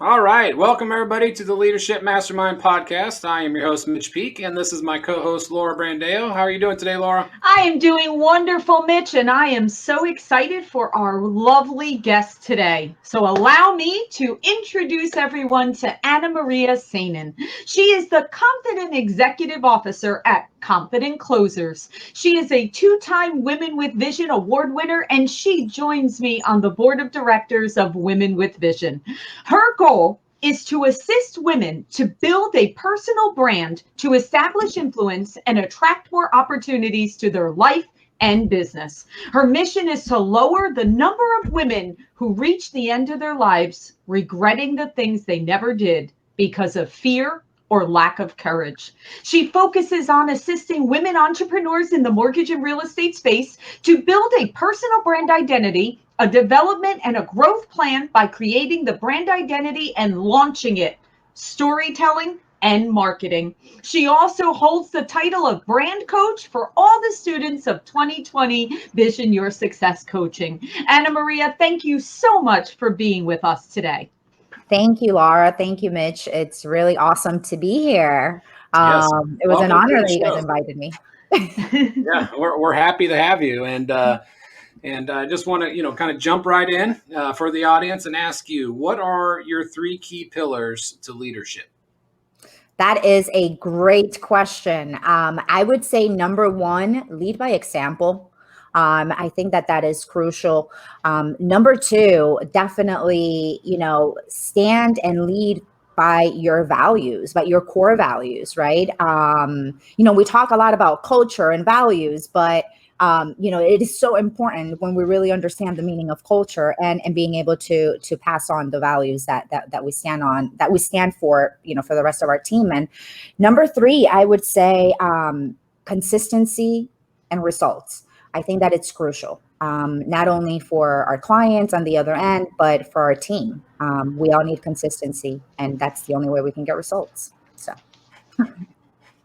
All right. Welcome, everybody, to the Leadership Mastermind Podcast. I am your host, Mitch Peak, and this is my co-host, Laura Brandeo. How are you doing today, Laura? I am doing wonderful, Mitch, and I am so excited for our lovely guest today. So allow me to introduce everyone to Ana Maria Sanin. She is the Confident Executive Officer at Confident Closers. She is a two-time Women with Vision award winner, and she joins me on the board of directors of Women with Vision. Her goal is to assist women to build a personal brand, to establish influence, and attract more opportunities to their life and business. Her mission is to lower the number of women who reach the end of their lives regretting the things they never did because of fear or lack of courage. She focuses on assisting women entrepreneurs in the mortgage and real estate space to build a personal brand identity, a development and a growth plan by creating the brand identity and launching it, storytelling and marketing. She also holds the title of brand coach for all the students of 2020 Vision Your Success Coaching. Ana Maria, thank you so much for being with us today. Thank you, Laura. Thank you, Mitch. It's really awesome to be here. Yes. It was an Welcome to honor the that you guys show. invited me. Yeah, we're happy to have you, and I just want to kind of jump right in for the audience and ask you, what are your three key pillars to leadership? That is a great question. I would say number one, lead by example. I think that is crucial. Number two, definitely, stand and lead by your values, by your core values, right? We talk a lot about culture and values, but it is so important when we really understand the meaning of culture and being able to pass on the values that we stand on, that we stand for, for the rest of our team. And number three, I would say consistency and results. I think that it's crucial, not only for our clients on the other end, but for our team. We all need consistency, and that's the only way we can get results. So.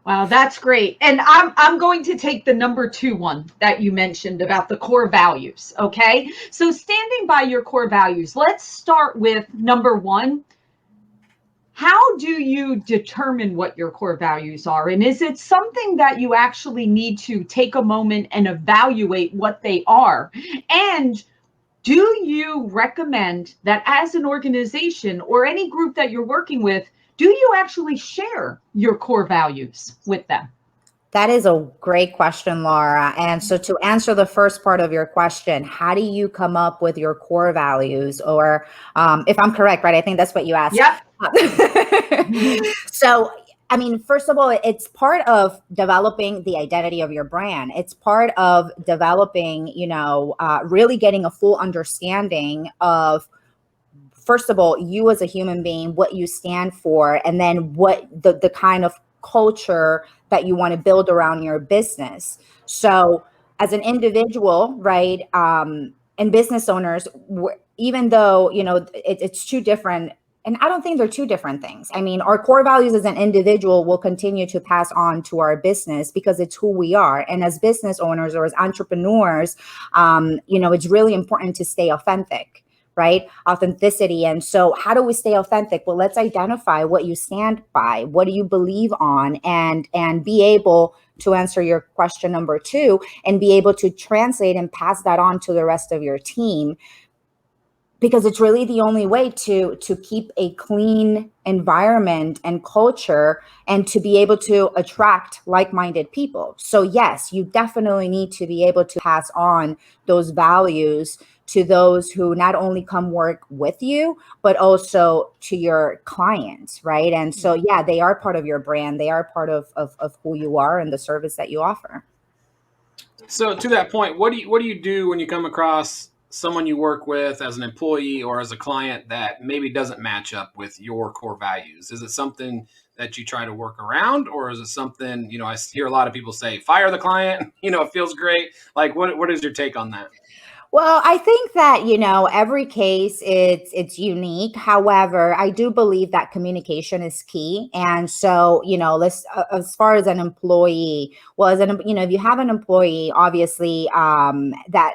Wow, that's great. And I'm going to take the number two one that you mentioned about the core values. Okay. So standing by your core values, let's start with number one. How do you determine what your core values are? And is it something that you actually need to take a moment and evaluate what they are? And do you recommend that as an organization or any group that you're working with, do you actually share your core values with them? That is a great question, Laura. And so to answer the first part of your question, how do you come up with your core values? Or if I'm correct, right? I think that's what you asked. Yep. So, first of all, it's part of developing the identity of your brand. It's part of developing, really getting a full understanding of, first of all, you as a human being, what you stand for, and then what the kind of culture that you want to build around your business. So as an individual, right, and business owners, even though, it's two different, and I don't think they're two different things. Our core values as an individual will continue to pass on to our business because it's who we are. And as business owners or as entrepreneurs, it's really important to stay authentic. Right? Authenticity. And so how do we stay authentic? Well, let's identify what you stand by. What do you believe on? And be able to answer your question number two and be able to translate and pass that on to the rest of your team. Because it's really the only way to keep a clean environment and culture and to be able to attract like-minded people. So yes, you definitely need to be able to pass on those values to those who not only come work with you, but also to your clients, right? And so, yeah, they are part of your brand. They are part of who you are and the service that you offer. So to that point, what do you do when you come across someone you work with as an employee or as a client that maybe doesn't match up with your core values? Is it something that you try to work around, or is it something, I hear a lot of people say, fire the client, it feels great. Like, what is your take on that? Well, I think that, every case it's unique. However, I do believe that communication is key. And so, let's, as far as an employee, well, if you have an employee, obviously, that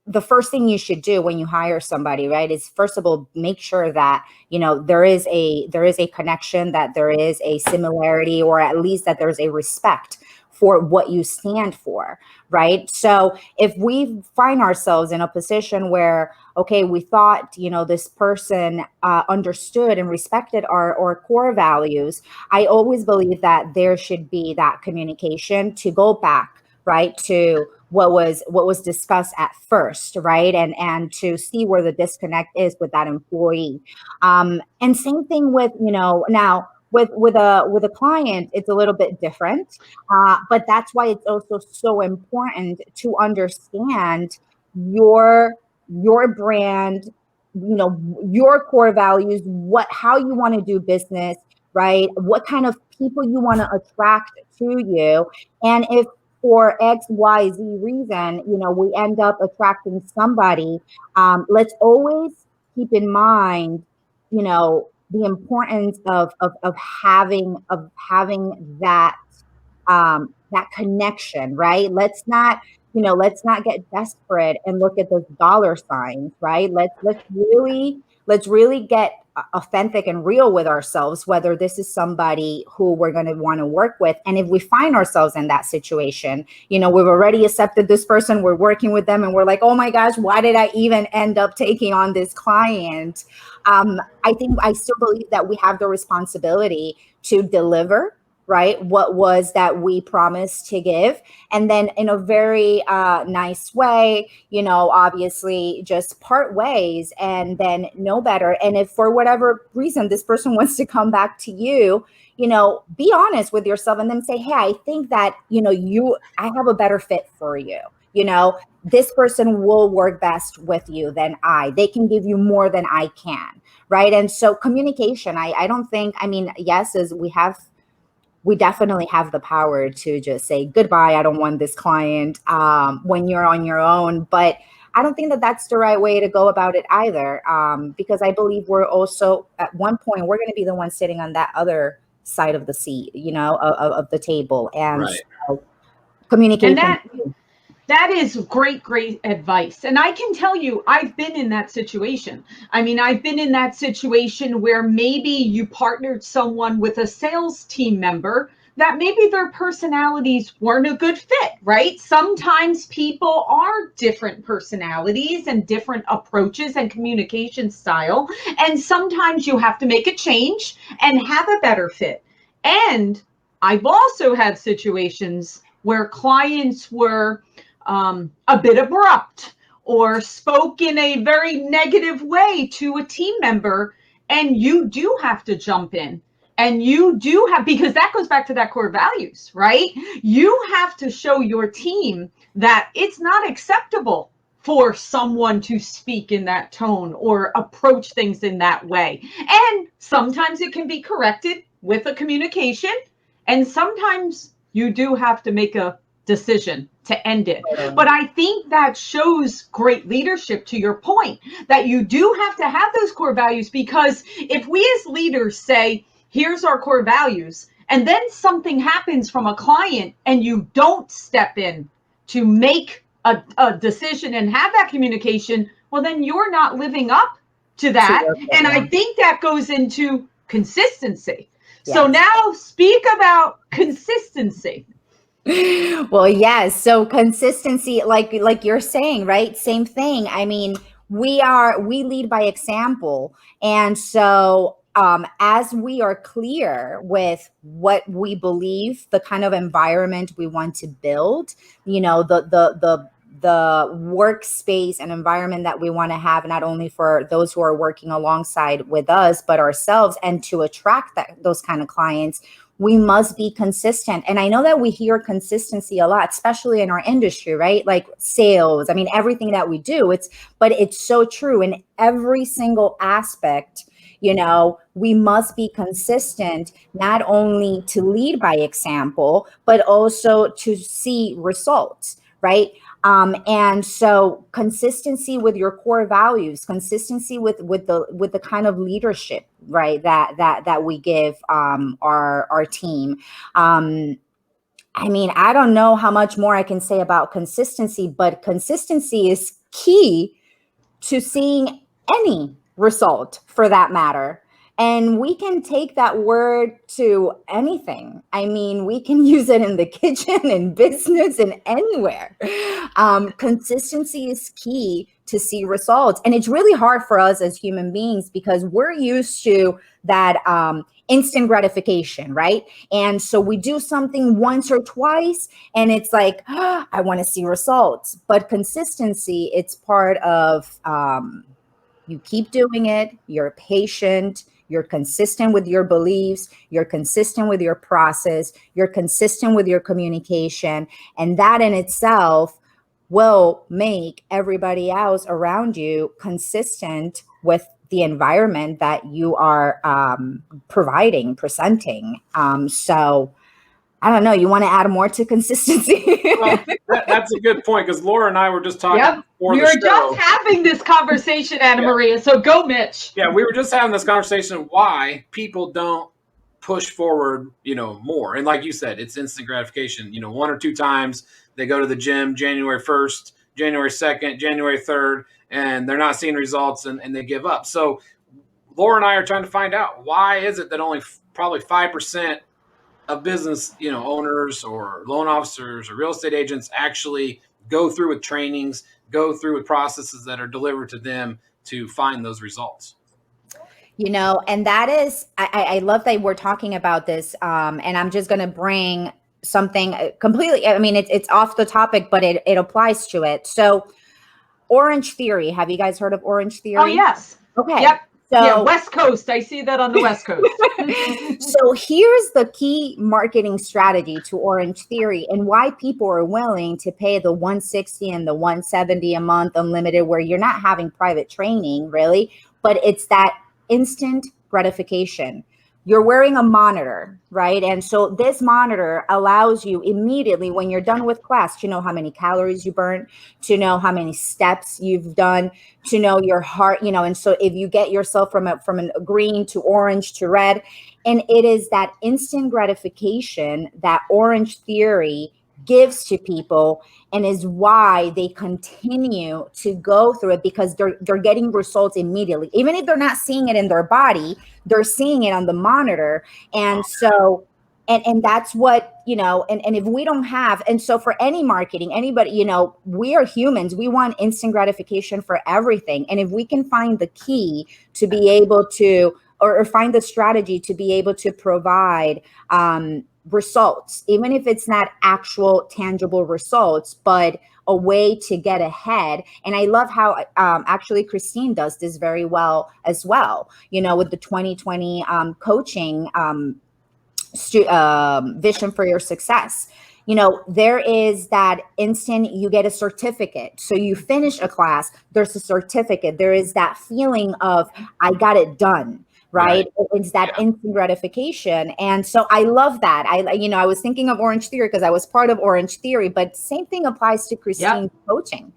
the first thing you should do when you hire somebody, right, is first of all, make sure that, there is a connection, that there is a similarity, or at least that there's a respect for what you stand for, right? So if we find ourselves in a position where, okay, we thought, this person understood and respected our core values, I always believe that there should be that communication to go back, right, to what was discussed at first, right, and to see where the disconnect is with that employee. And same thing with, now with a client, it's a little bit different, but that's why it's also so important to understand your brand, your core values, how you want to do business, right? What kind of people you want to attract to you, and if for XYZ reason, we end up attracting somebody, let's always keep in mind, the importance of having that that connection, right? Let's not get desperate and look at those dollar signs, right? Let's really get authentic and real with ourselves, whether this is somebody who we're going to want to work with. And if we find ourselves in that situation, we've already accepted this person, we're working with them, and we're like, oh my gosh, why did I even end up taking on this client? I still believe that we have the responsibility to deliver, right, what was that we promised to give, and then in a very nice way, obviously just part ways and then know better. And if for whatever reason this person wants to come back to you, be honest with yourself and then say, hey, I think that I have a better fit for you. This person will work best with you than they can give you more than I can, right? And so communication, I don't think, yes, as we definitely have the power to just say goodbye, I don't want this client, when you're on your own. But I don't think that that's the right way to go about it either, because I believe we're also, at one point, we're going to be the ones sitting on that other side of the seat, of the table. And Right. so communication. And that is great advice. And I can tell you, I've been in that situation. I've been in that situation where maybe you partnered someone with a sales team member that maybe their personalities weren't a good fit, right? Sometimes people are different personalities and different approaches and communication style. And sometimes you have to make a change and have a better fit. And I've also had situations where clients were a bit abrupt or spoke in a very negative way to a team member, and you do have to jump in, and you do have, because that goes back to that core values, right? You have to show your team that it's not acceptable for someone to speak in that tone or approach things in that way. And sometimes it can be corrected with a communication, and sometimes you do have to make a decision to end it. But I think that shows great leadership, to your point, that you do have to have those core values, because if we as leaders say, here's our core values, and then something happens from a client and you don't step in to make a decision and have that communication, well, then you're not living up to that. And I think that goes into consistency. Yes. So now speak about consistency. Well, yes. So consistency, like you're saying, right? Same thing. We lead by example. And so as we are clear with what we believe, the kind of environment we want to build, the workspace and environment that we want to have, not only for those who are working alongside with us, but ourselves, and to attract those kind of clients, we must be consistent. And I know that we hear consistency a lot, especially in our industry, right? Like sales, everything that we do, but it's so true in every single aspect. We must be consistent, not only to lead by example, but also to see results, right? And so consistency with your core values, consistency with the kind of leadership, right, that we give our team. I don't know how much more I can say about consistency, but consistency is key to seeing any result for that matter. And we can take that word to anything. I mean, we can use it in the kitchen, in business, and anywhere. Consistency is key to see results. And it's really hard for us as human beings because we're used to that instant gratification, right? And so we do something once or twice and it's like, oh, I want to see results. But consistency, it's part of you keep doing it, you're patient, you're consistent with your beliefs, you're consistent with your process, you're consistent with your communication, and that in itself will make everybody else around you consistent with the environment that you are presenting. So I don't know, you want to add more to consistency? Well, that's a good point because Laura and I were just talking before we the were show. just having this conversation, Ana Maria. So go, Mitch. Yeah, we were just having this conversation why people don't push forward, more. And like you said, it's instant gratification. One or two times they go to the gym January 1st, January 2nd, January 3rd, and they're not seeing results and they give up. So Laura and I are trying to find out why is it that only probably 5% of business, owners or loan officers or real estate agents actually go through with trainings, go through with processes that are delivered to them to find those results. And that is, I love that we're talking about this. And I'm just going to bring something completely, I mean, it's off the topic, but it applies to it. So Orange Theory, have you guys heard of Orange Theory? Oh, yes. Okay. Yep. So, yeah, West Coast. I see that on the West Coast. So here's the key marketing strategy to Orange Theory and why people are willing to pay the $160 and the $170 a month unlimited, where you're not having private training really, but it's that instant gratification. You're wearing a monitor, right? And so this monitor allows you immediately when you're done with class to know how many calories you burn, to know how many steps you've done, to know your heart, and so if you get yourself from a green to orange to red, and it is that instant gratification that Orange Theory gives to people and is why they continue to go through it, because they're getting results immediately. Even if they're not seeing it in their body, they're seeing it on the monitor. And so, and that's what, and if we don't have, and so for any marketing, anybody, we are humans, we want instant gratification for everything. And if we can find the key to be able to, or find the strategy to be able to provide, results, even if it's not actual tangible results, but a way to get ahead. And I love how actually Christine does this very well as well, with the 2020 coaching vision for your success. There is that instant, you get a certificate. So you finish a class, there's a certificate. There is that feeling of, I got it done. Right. It's that instant gratification. And so I love that. I was thinking of Orange Theory because I was part of Orange Theory, but same thing applies to Christine's coaching.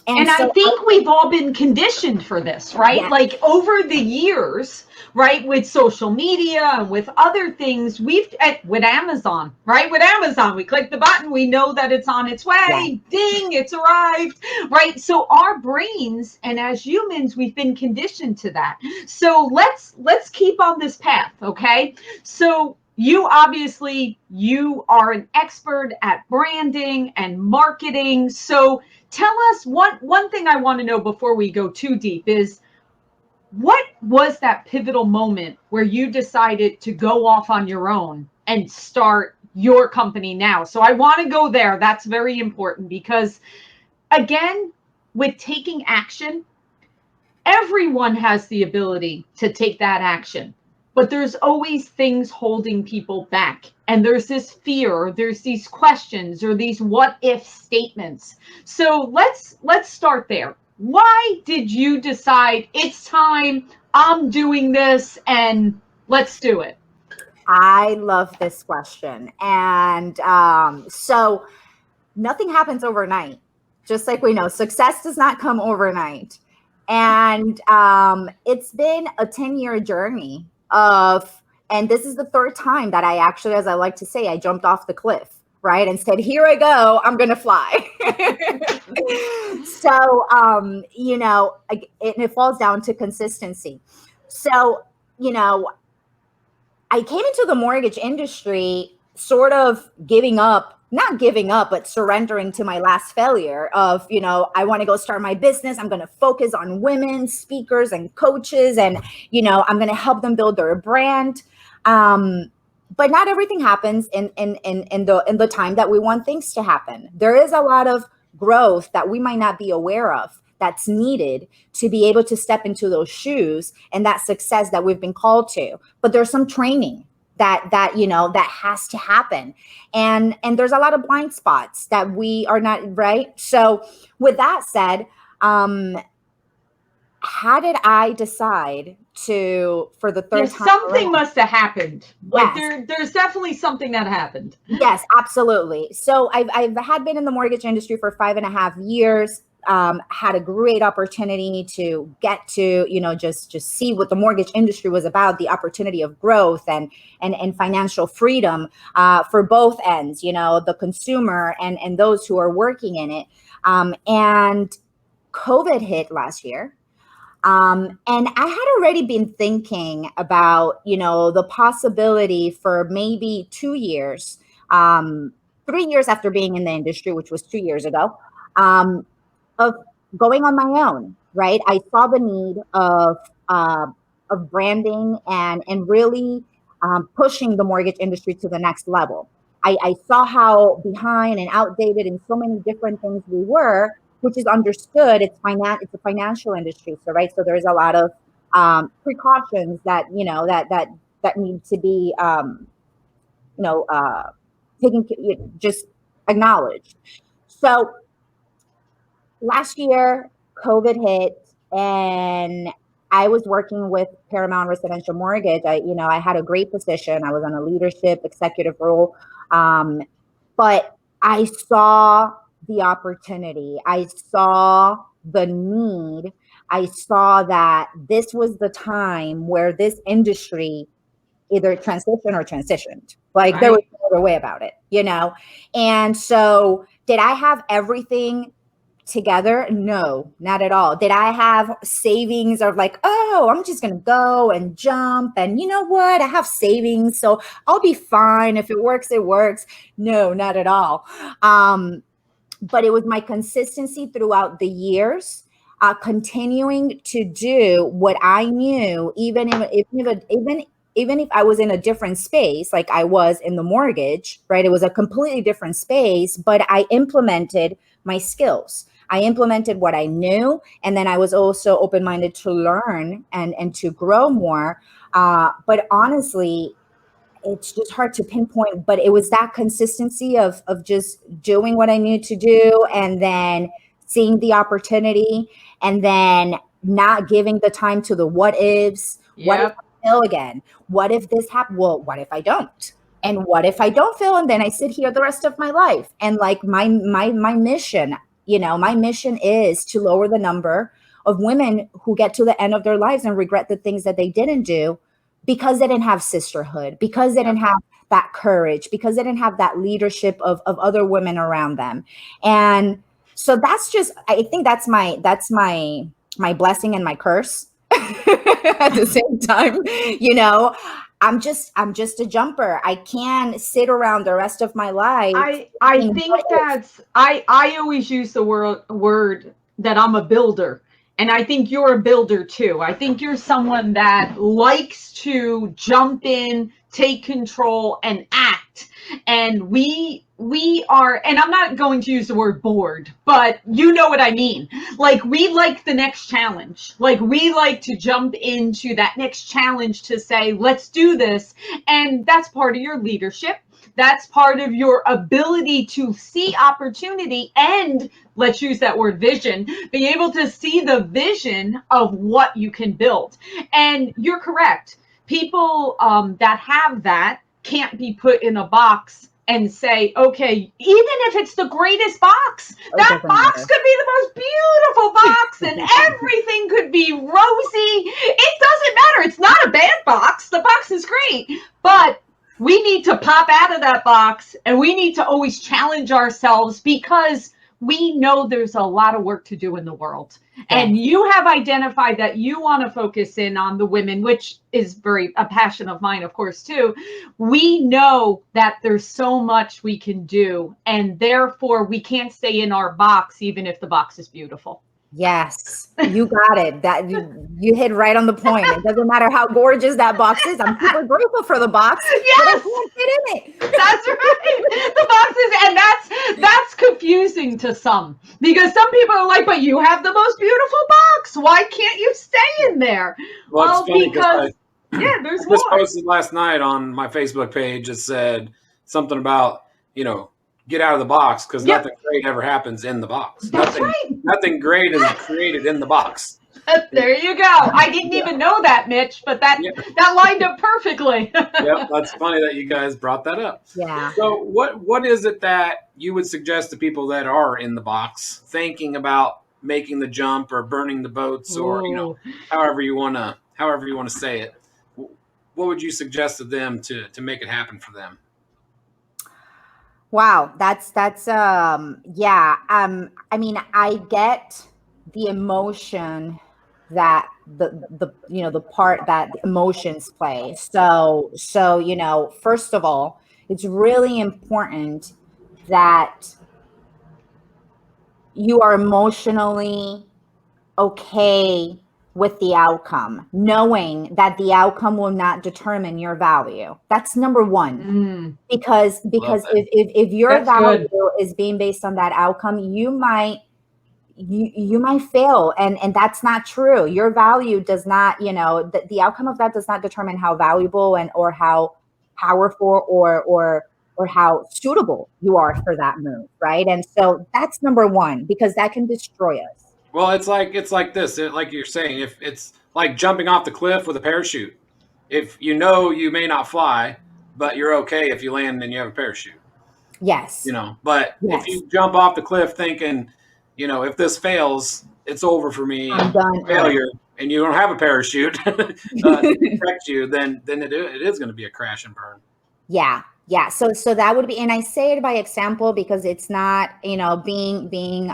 And I think we've all been conditioned for this, right? Yeah. Like over the years, right? With social media and with other things, with Amazon, right? With Amazon, we click the button, we know that it's on its way, ding, it's arrived, right? So our brains, and as humans, we've been conditioned to that. So let's keep on this path, okay? So you are an expert at branding and marketing. So tell us one thing I want to know before we go too deep is, what was that pivotal moment where you decided to go off on your own and start your company now? So I want to go there. That's very important because, again, with taking action, everyone has the ability to take that action. But there's always things holding people back. And there's this fear, there's these questions, or these what if statements. So let's start there. Why did you decide it's time, I'm doing this, and let's do it? I love this question. And so nothing happens overnight. Just like we know, success does not come overnight. And it's been a 10-year journey and this is the third time that I actually, as I like to say, I jumped off the cliff, right? And said, here I go, I'm going to fly. So, it falls down to consistency. So, I came into the mortgage industry sort of not giving up, but surrendering to my last failure of, I want to go start my business. I'm going to focus on women speakers and coaches, and, I'm going to help them build their brand. But not everything happens in the time that we want things to happen. There is a lot of growth that we might not be aware of that's needed to be able to step into those shoes and that success that we've been called to. But there's some training that has to happen. And there's a lot of blind spots that we are not, right? So with that said, how did I decide for the third time something around? must have happened. Yes. Like there's definitely something that happened. Yes, absolutely. So I've had been in the mortgage industry for 5.5 years. Had a great opportunity to get to, just see what the mortgage industry was about, the opportunity of growth and financial freedom for both ends, the consumer and those who are working in it. And COVID hit last year. And I had already been thinking about, the possibility for maybe 2 years, 3 years after being in the industry, which was 2 years ago, of going on my own, right? I saw the need of branding and really pushing the mortgage industry to the next level. I saw how behind and outdated in so many different things we were, which is understood. It's a financial industry, so right. So there's a lot of precautions that that need to be just acknowledged. So last year, COVID hit, and I was working with Paramount Residential Mortgage. I had a great position. I was on a leadership executive role, but I saw the opportunity. I saw the need. I saw that this was the time where this industry either transitioned or transitioned. Like right. There was no other way about it, And so did I have everything together? No, not at all. Did I have savings of like, oh, I'm just going to go and jump, and you know what? I have savings, so I'll be fine. If it works, it works. No, not at all. But it was my consistency throughout the years, continuing to do what I knew, even if I was in a different space, like I was in the mortgage, right? It was a completely different space, but I implemented my skills. I implemented what I knew. And then I was also open-minded to learn and to grow more. But honestly, it's just hard to pinpoint, but it was that consistency of just doing what I knew to do, and then seeing the opportunity, and then not giving the time to the what ifs. Yep. What if I fail again? What if this happens? Well, what if I don't? And what if I don't fail? And then I sit here the rest of my life. And like my mission, my mission is to lower the number of women who get to the end of their lives and regret the things that they didn't do because they didn't have sisterhood, because they didn't have that courage, because they didn't have that leadership of other women around them. And so I think that's my blessing and my curse at the same time. I'm just a jumper. I can sit around the rest of my life. I think I always use the word that I'm a builder. And I think you're a builder too. I think you're someone that likes to jump in, take control, and act. And we are, and I'm not going to use the word bored, but you know what I mean. Like, we like the next challenge. Like, we like to jump into that next challenge to say, let's do this. And that's part of your leadership. That's part of your ability to see opportunity and, let's use that word, vision, be able to see the vision of what you can build. And you're correct. People that have that can't be put in a box and say, okay, even if it's the greatest box, that box could be the most beautiful box and everything could be rosy. It doesn't matter. It's not a bad box. The box is great. But We need to pop out of that box, and we need to always challenge ourselves, because we know there's a lot of work to do in the world. Yeah. And you have identified that you want to focus in on the women, which is very a passion of mine, of course, too. We know that there's so much we can do, and therefore we can't stay in our box, even if the box is beautiful. Yes, you got it. That you hit right on the point. It doesn't matter how gorgeous that box is. I'm super grateful for the box. Yes, but I can't fit in it. that's right. The boxes, and that's confusing to some, because some people are like, "But you have the most beautiful box. Why can't you stay in there?" Well, it's funny because there's I just more. posted last night on my Facebook page. It said something about, get out of the box, because Yep. nothing great ever happens in the box. That's right. Nothing great is created in the box. There you go. I didn't even know that, Mitch, but that lined up perfectly. Yep, that's funny that you guys brought that up. Yeah. So what is it that you would suggest to people that are in the box, thinking about making the jump or burning the boats, or however you want to say it? What would you suggest to them to make it happen for them? Wow, that's yeah. I mean, I get the emotion that the part that emotions play. So first of all, it's really important that you are emotionally okay with the outcome, knowing that the outcome will not determine your value. That's number one. Because if your That's value good. is being based on that outcome, you might fail, and that's not true. Your value does not, the outcome of that does not determine how valuable or how powerful or how suitable you are for that move, right? And so that's number one, because that can destroy us. Well, it's like this. Like you're saying, if it's like jumping off the cliff with a parachute. If you may not fly, but you're okay if you land and you have a parachute. Yes. But if you jump off the cliff thinking, if this fails, it's over for me, I'm done. failure, and you don't have a parachute to protect you, then it is going to be a crash and burn. Yeah. Yeah. So that would be, and I say it by example, because it's not, being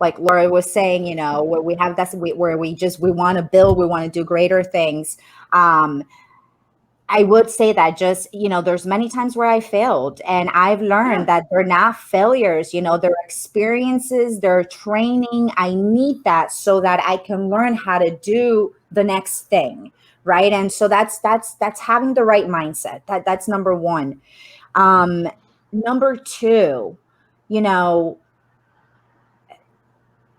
like Laura was saying, where we have where we want to build, we want to do greater things. I would say that just, there's many times where I failed, and I've learned that they're not failures, they're experiences, they're training. I need that so that I can learn how to do the next thing. Right. And so that's having the right mindset. That's number one. Number two,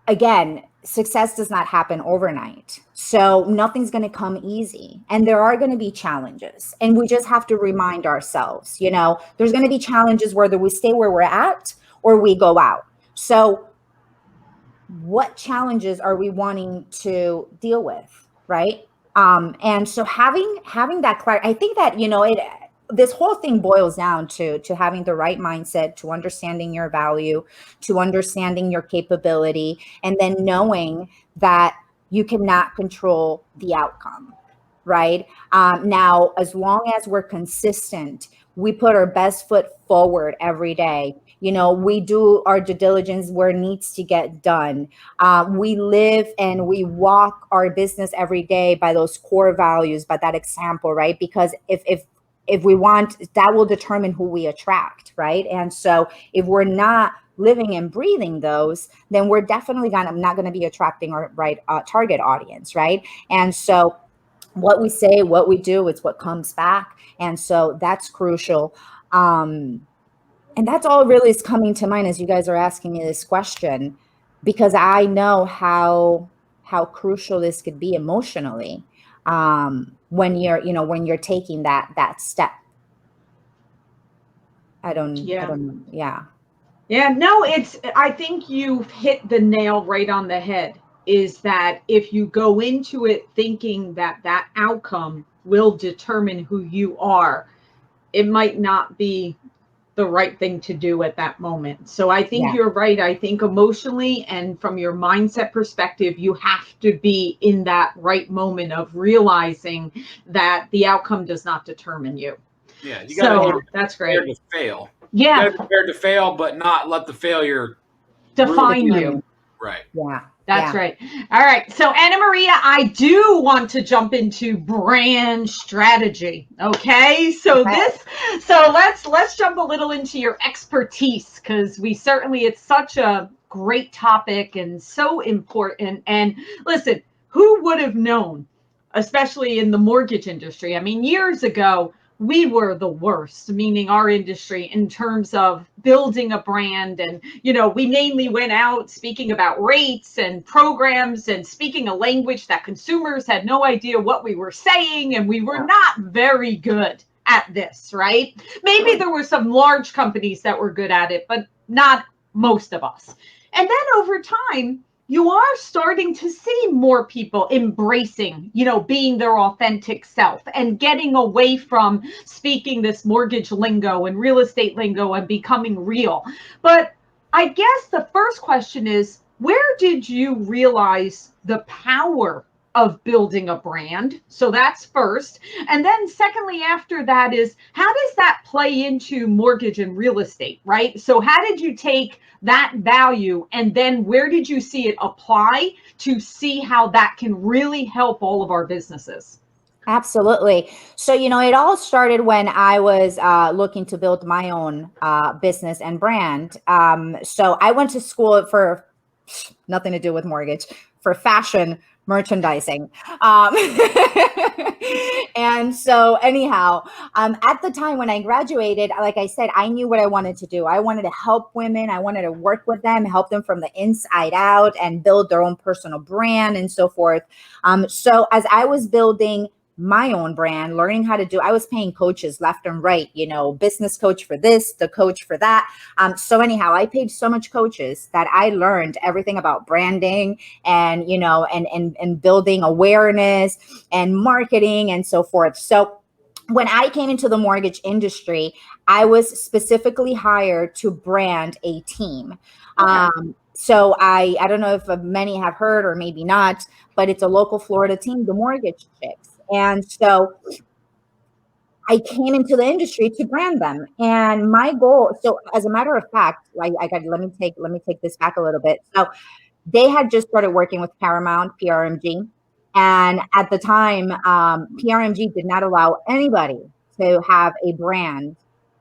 again, success does not happen overnight. So nothing's going to come easy. And there are going to be challenges. And we just have to remind ourselves, there's going to be challenges whether we stay where we're at or we go out. So what challenges are we wanting to deal with? Right. And so having that clarity, I think that, this whole thing boils down to having the right mindset, to understanding your value, to understanding your capability, and then knowing that you cannot control the outcome, right? Now, as long as we're consistent, we put our best foot forward every day. We do our due diligence where it needs to get done. We live and we walk our business every day by those core values, by that example, right? Because if we want, that will determine who we attract, right? And so if we're not living and breathing those, then we're definitely not going to be attracting our right target audience, right? And so what we say, what we do, it's what comes back. And so that's crucial. And that's all really is coming to mind as you guys are asking me this question, because I know how crucial this could be emotionally. When you're taking that step. I don't know. Yeah. Yeah, no, I think you've hit the nail right on the head, is that if you go into it thinking that outcome will determine who you are, it might not be the right thing to do at that moment. So I think you're right. I think emotionally and from your mindset perspective, you have to be in that right moment of realizing that the outcome does not determine you. Yeah, you got to So that's prepared great. to fail. Yeah, You got to be prepared to fail, but not let the failure define ruin you. Right. Yeah. That's Yeah. right. All right. So Ana Maria, I do want to jump into brand strategy. Okay. So let's jump a little into your expertise, because it's such a great topic and so important. And listen, who would have known, especially in the mortgage industry? I mean, years ago, we were the worst, meaning our industry, in terms of building a brand. And, we mainly went out speaking about rates and programs and speaking a language that consumers had no idea what we were saying. And we were not very good at this, right? Maybe there were some large companies that were good at it, but not most of us. And then over time, you are starting to see more people embracing, being their authentic self and getting away from speaking this mortgage lingo and real estate lingo and becoming real. But I guess the first question is, where did you realize the power of building a brand? So that's first. And then secondly, after that is, how does that play into mortgage and real estate, right? So how did you take that value and then where did you see it apply to see how that can really help all of our businesses? Absolutely. So, it all started when I was looking to build my own business and brand. So I went to school for nothing to do with mortgage, for fashion merchandising. And so anyhow, at the time when I graduated, like I said, I knew what I wanted to do. I wanted to help women. I wanted to work with them, help them from the inside out and build their own personal brand and so forth. So as I was building my own brand, learning how to do, I was paying coaches left and right, business coach for this, the coach for that. So anyhow, I paid so much coaches that I learned everything about branding and, and building awareness and marketing and so forth. So when I came into the mortgage industry, I was specifically hired to brand a team. Okay. So I don't know if many have heard or maybe not, but it's a local Florida team, the Mortgage Chicks. And so I came into the industry to brand them. And my goal, so as a matter of fact, let me take this back a little bit. So they had just started working with Paramount, PRMG. And at the time, PRMG did not allow anybody to have a brand,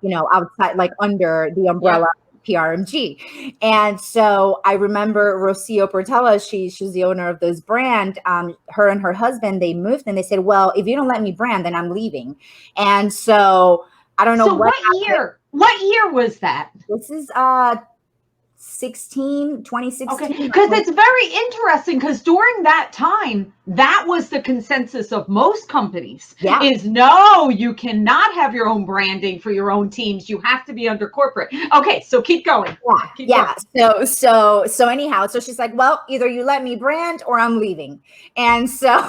outside, like under the umbrella PRMG. And so I remember Rocio Portela, she's the owner of this brand. Her and her husband, they moved and they said, well, if you don't let me brand, then I'm leaving. And so I don't know. So what year was that? This is 2016. Okay, because it's very interesting, because during that time, that was the consensus of most companies. Yeah. Is no, you cannot have your own branding for your own teams. You have to be under corporate. Okay, so keep going. Yeah. So anyhow, so she's like, well, either you let me brand or I'm leaving. And so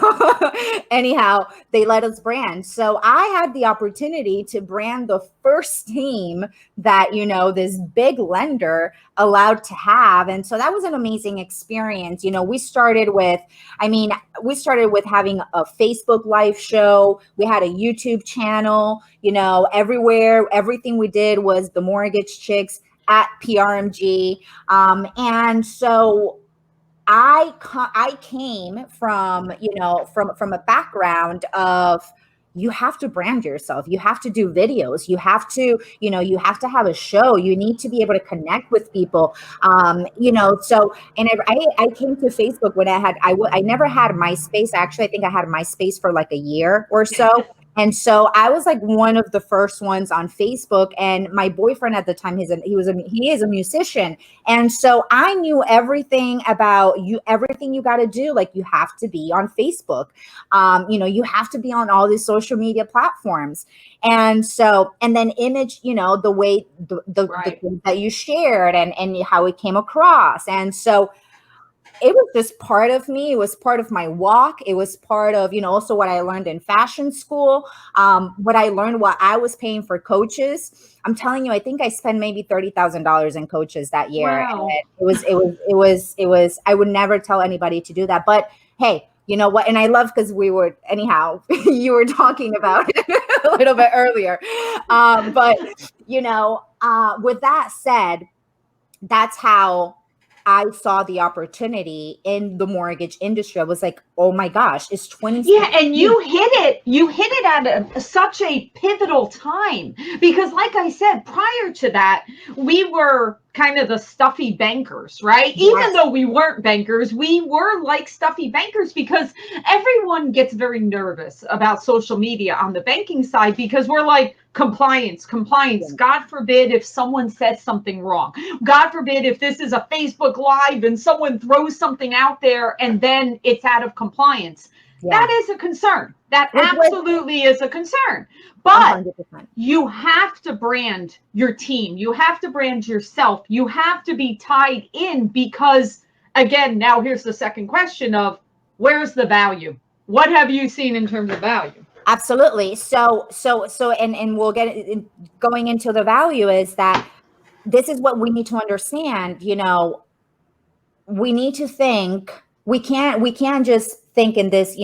anyhow, they let us brand. So I had the opportunity to brand the first team that, this big lender allowed to have. And so that was an amazing experience. We started with having a Facebook live show. We had a YouTube channel, everywhere. Everything we did was the Mortgage Chicks at PRMG. And so I came from, from a background of, you have to brand yourself. You have to do videos. You have to, you have to have a show. You need to be able to connect with people. So, and I came to Facebook when I never had MySpace. Actually, I think I had MySpace for like a year or so. And so I was like one of the first ones on Facebook, and my boyfriend at the time, he is a musician. And so I knew everything about you, everything you got to do. Like, you have to be on Facebook. You have to be on all these social media platforms. And so, and then image, the way the things that you shared and how it came across. And so it was just part of me. It was part of my walk. It was part of, also what I learned in fashion school. What I learned while I was paying for coaches. I'm telling you, I think I spent maybe $30,000 in coaches that year. Wow. And it was, I would never tell anybody to do that. But hey, you know what? And I love, because you were talking about it. a little bit earlier. But, with that said, that's how I saw the opportunity in the mortgage industry. I was like, oh my gosh, it's 20. Yeah, and you hit it at such a pivotal time, because like I said, prior to that, we were kind of the stuffy bankers, right? Yes. Even though we weren't bankers, we were like stuffy bankers, because everyone gets very nervous about social media on the banking side, because we're like, compliance. Yeah. God forbid if someone says something wrong. God forbid if this is a Facebook Live and someone throws something out there and then it's out of compliance. Yeah. That is a concern. That Which absolutely is a concern. But 100%. you have to brand your team. You have to brand yourself. You have to be tied in, because, again, now here's the second question of, where's the value? What have you seen in terms of value? Absolutely. So, and we'll going into the value is that this is what we need to understand. We need to think. We can't just think in this,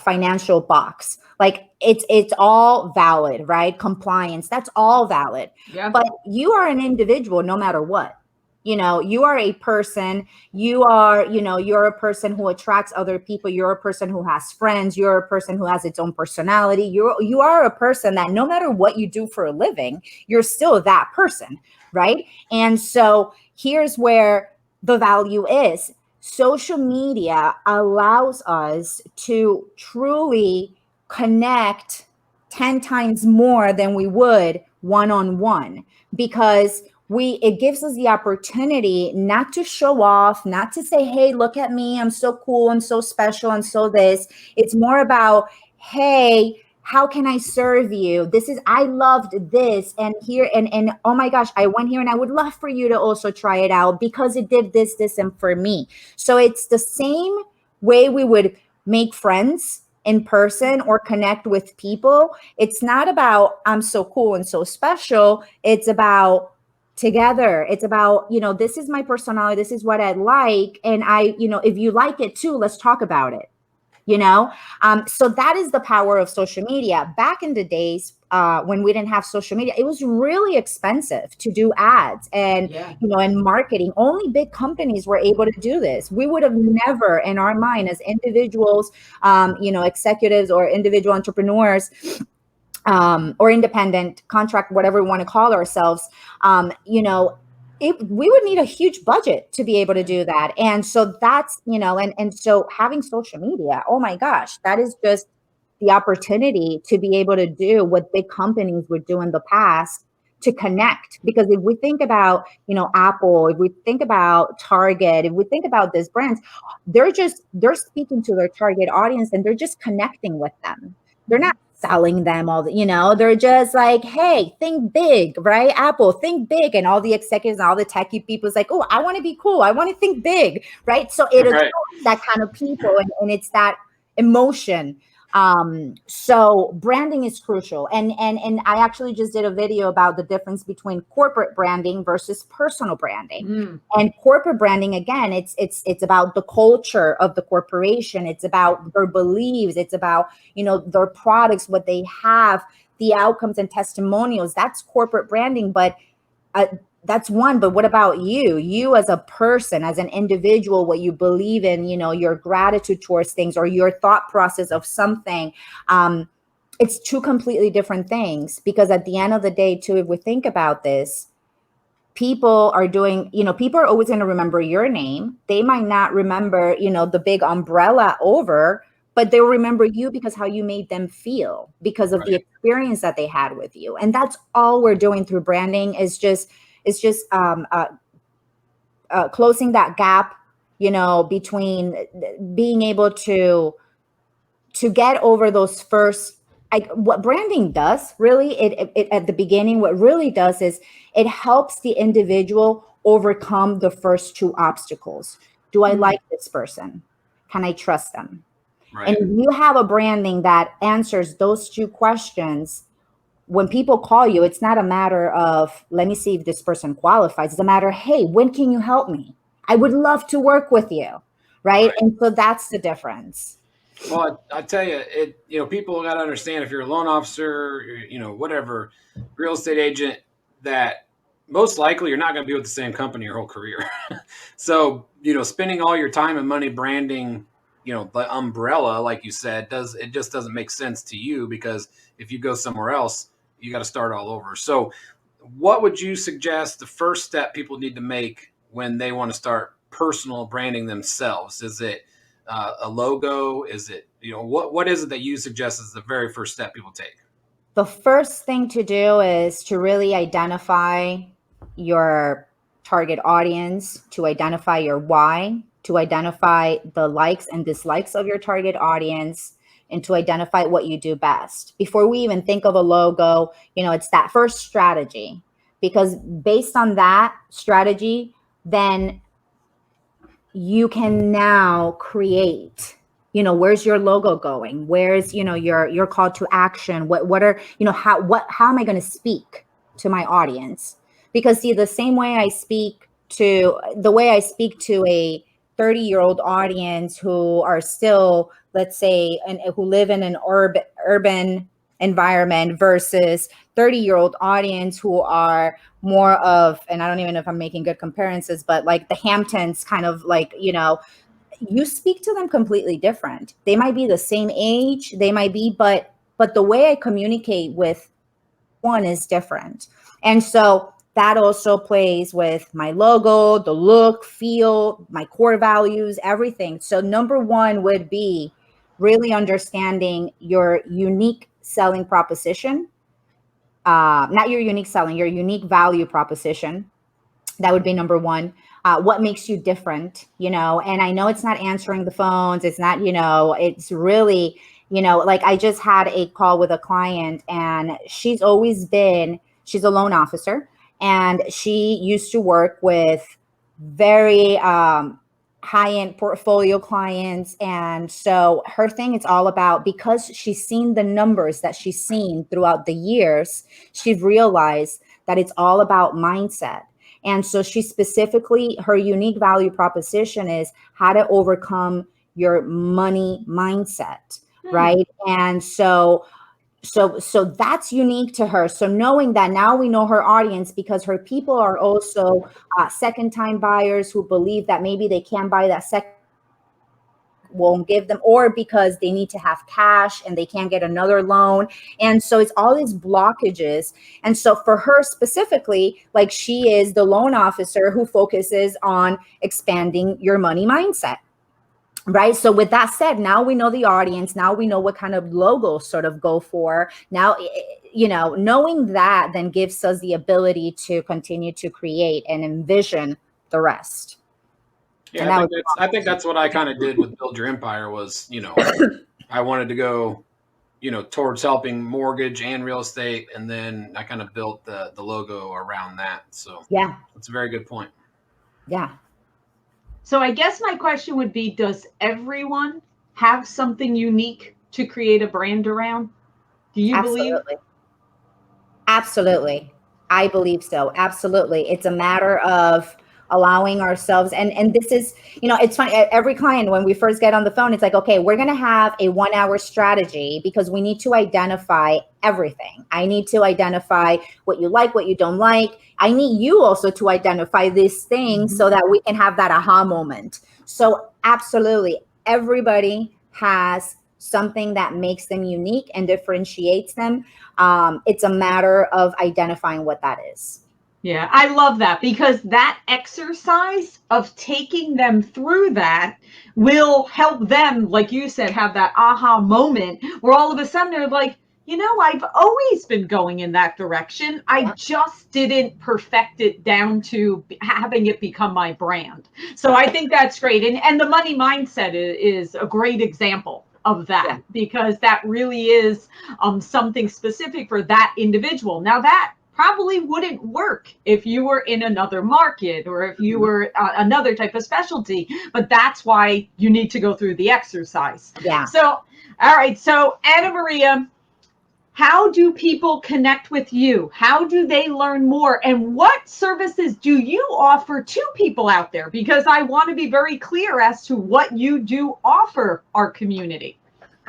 financial box. Like it's all valid, right? Compliance, that's all valid. Yeah. But you are an individual, no matter what. You are a person, you're a person who attracts other people. You're a person who has friends. You're a person who has its own personality. You are a person that no matter what you do for a living, you're still that person, right? And so here's where the value is. Social media allows us to truly connect 10 times more than we would one-on-one, because it gives us the opportunity not to show off, not to say, hey, look at me, I'm so cool, I'm so special, and so this. It's more about, hey, how can I serve you? I loved this, and here, and oh my gosh, I went here and I would love for you to also try it out because it did this, and for me. So it's the same way we would make friends in person or connect with people. It's not about, I'm so cool and so special. It's about together. It's about, this is my personality. This is what I like. And if you like it too, let's talk about it. So that is the power of social media. Back in the days when we didn't have social media, it was really expensive to do ads and, and marketing. Only big companies were able to do this. We would have never in our mind as individuals, executives or individual entrepreneurs, or independent contract, whatever we want to call ourselves, we would need a huge budget to be able to do that. And so that's, and so having social media, oh my gosh, that is just the opportunity to be able to do what big companies would do in the past, to connect. Because if we think about, Apple, if we think about Target, if we think about these brands, they're speaking to their target audience and they're just connecting with them. They're not selling them all they're just like, hey, think big, right? Apple, think big. And all the executives and all the techie people is like, oh, I want to be cool. I want to think big, right? So it is that kind of people, and it's that emotion. So branding is crucial. And I actually just did a video about the difference between corporate branding versus personal branding. And corporate branding, again, it's about the culture of the corporation. It's about their beliefs. It's about, their products, what they have, the outcomes and testimonials. That's corporate branding. But that's one. But what about you as a person, as an individual, what you believe in, your gratitude towards things or your thought process of something? It's two completely different things, because at the end of the day, too, if we think about this, people are always going to remember your name. They might not remember, the big umbrella over, but they'll remember you because how you made them feel, because of the experience that they had with you. And that's all we're doing through branding, is just closing that gap, between being able to get over those first. What branding does really, it at the beginning, what really does is it helps the individual overcome the first two obstacles. Do I like this person? Can I trust them? Right. And if you have a branding that answers those two questions, when people call you, it's not a matter of, let me see if this person qualifies. It's a matter, hey, when can you help me? I would love to work with you. Right. And so that's the difference. Well, I tell you, people got to understand if you're a loan officer, whatever, real estate agent, that most likely you're not going to be with the same company your whole career. So, spending all your time and money branding, the umbrella, like you said, it just doesn't make sense to you, because if you go somewhere else, you got to start all over. So, what would you suggest the first step people need to make when they want to start personal branding themselves? Is it a logo? Is it, what is it that you suggest is the very first step people take? The first thing to do is to really identify your target audience, to identify your why, to identify the likes and dislikes of your target audience, and to identify what you do best. Before we even think of a logo, it's that first strategy, because based on that strategy, then you can now create, where's your logo going? Where's, your call to action? What are, how am I going to speak to my audience? Because see, the way I speak to a 30-year-old audience who are still, let's say, and who live in an urban environment versus 30-year-old audience who are more of, and I don't even know if I'm making good comparisons, but like the Hamptons kind of like, you speak to them completely different. They might be the same age, but the way I communicate with one is different. And so that also plays with my logo, the look, feel, my core values, everything. So number one would be really understanding your unique selling proposition. Not your unique selling, your unique value proposition. That would be number one. What makes you different, and I know it's not answering the phones. It's not, it's really, like I just had a call with a client, and she's a loan officer, and she used to work with very high-end portfolio clients. And so her thing is all about, because she's seen the numbers that she's seen throughout the years, she realized that it's all about mindset. And so she specifically, her unique value proposition is how to overcome your money mindset, right? And so that's unique to her. So knowing that, now we know her audience, because her people are also second time buyers who believe that maybe they can buy that second, won't give them, or because they need to have cash and they can't get another loan. And so it's all these blockages. And so for her specifically, like, she is the loan officer who focuses on expanding your money mindset. Right. So with that said, now we know the audience. Now we know what kind of logo sort of go for. Now, knowing that then gives us the ability to continue to create and envision the rest. Yeah, I think that's what I kind of did with Build Your Empire was, I wanted to go, towards helping mortgage and real estate. And then I kind of built the logo around that. So yeah, that's a very good point. Yeah. So I guess my question would be, does everyone have something unique to create a brand around? Do you believe? Absolutely. I believe so. Absolutely. It's a matter of allowing ourselves. And this is, it's funny. Every client, when we first get on the phone, it's like, okay, we're going to have a 1 hour strategy, because we need to identify everything. I need to identify what you like, what you don't like. I need you also to identify these things so that we can have that aha moment. So absolutely. Everybody has something that makes them unique and differentiates them. It's a matter of identifying what that is. Yeah, I love that, because that exercise of taking them through that will help them, like you said, have that aha moment where all of a sudden they're like, I've always been going in that direction. I just didn't perfect it down to having it become my brand. So I think that's great. And the money mindset is a great example of that, because that really is something specific for that individual. Now, that probably wouldn't work if you were in another market, or if you were another type of specialty, but that's why you need to go through the exercise. Yeah. So, all right. So, Ana Maria, how do people connect with you? How do they learn more? And what services do you offer to people out there? Because I want to be very clear as to what you do offer our community.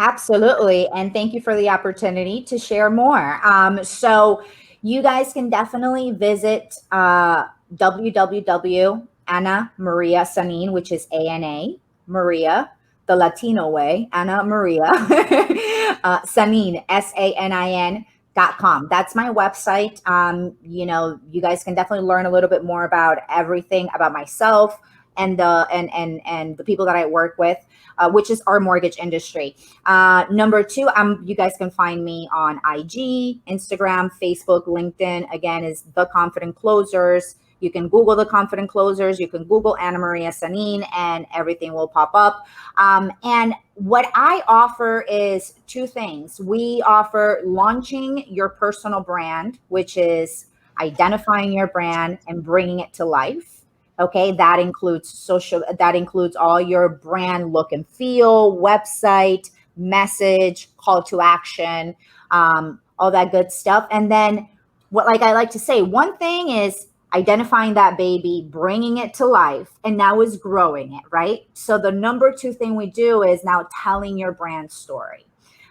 Absolutely. And thank you for the opportunity to share more. So you guys can definitely visit www. Ana Maria Sanin, which is ANA, Maria, the Latino way, Ana Maria Sanin, SANIN.com. That's my website. You guys can definitely learn a little bit more about everything about myself and the people that I work with, which is our mortgage industry. Number two, you guys can find me on IG, Instagram, Facebook, LinkedIn. Again, is The Confident Closers. You can Google The Confident Closers. You can Google Ana Maria Sanin, and everything will pop up. And what I offer is two things. We offer launching your personal brand, which is identifying your brand and bringing it to life. Okay, that includes all your brand look and feel, website, message, call to action, all that good stuff. And then like I like to say, one thing is identifying that baby, bringing it to life, and now is growing it, right? So the number two thing we do is now telling your brand story.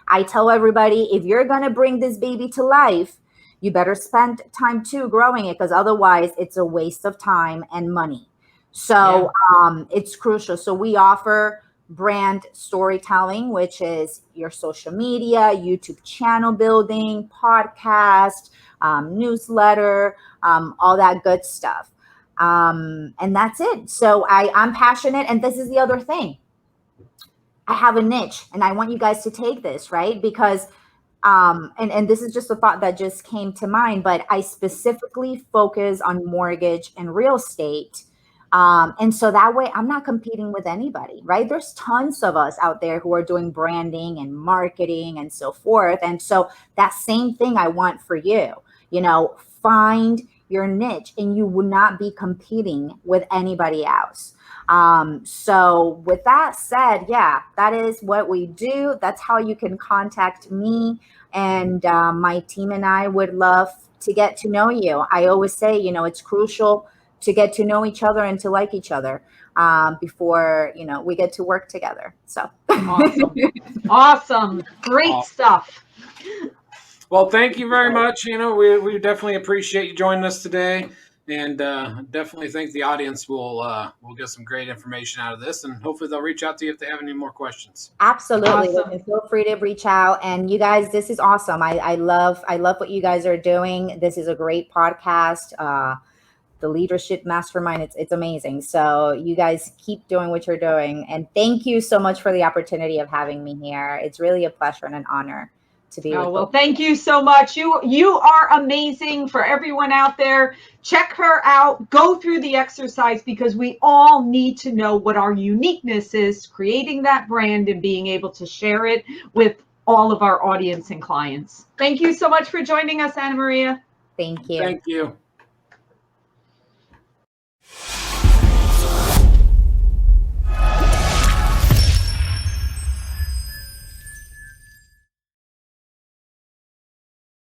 I tell everybody, if you're going to bring this baby to life, you better spend time too growing it, because otherwise it's a waste of time and money. So it's crucial. So we offer brand storytelling, which is your social media, YouTube channel building, podcast, newsletter, all that good stuff. And that's it. So I'm passionate. And this is the other thing. I have a niche, and I want you guys to take this, right? Because and this is just a thought that just came to mind, but I specifically focus on mortgage and real estate. And so that way I'm not competing with anybody, right? There's tons of us out there who are doing branding and marketing and so forth. And so that same thing I want for you, find your niche, and you will not be competing with anybody else. So with that said, that is what we do. That's how you can contact me, and my team and I would love to get to know you. I always say, it's crucial to get to know each other and to like each other before, we get to work together. So awesome. Great stuff. Well, thank you very much. We definitely appreciate you joining us today, and definitely think the audience will get some great information out of this, and hopefully they'll reach out to you if they have any more questions. Absolutely. Awesome. Feel free to reach out. And you guys, this is awesome. I love what you guys are doing. This is a great podcast. The Leadership Mastermind, it's amazing. So you guys keep doing what you're doing. And thank you so much for the opportunity of having me here. It's really a pleasure and an honor to be with you. Well, thank you so much. You are amazing. For everyone out there, check her out. Go through the exercise, because we all need to know what our uniqueness is, creating that brand and being able to share it with all of our audience and clients. Thank you so much for joining us, Ana Maria. Thank you. Thank you.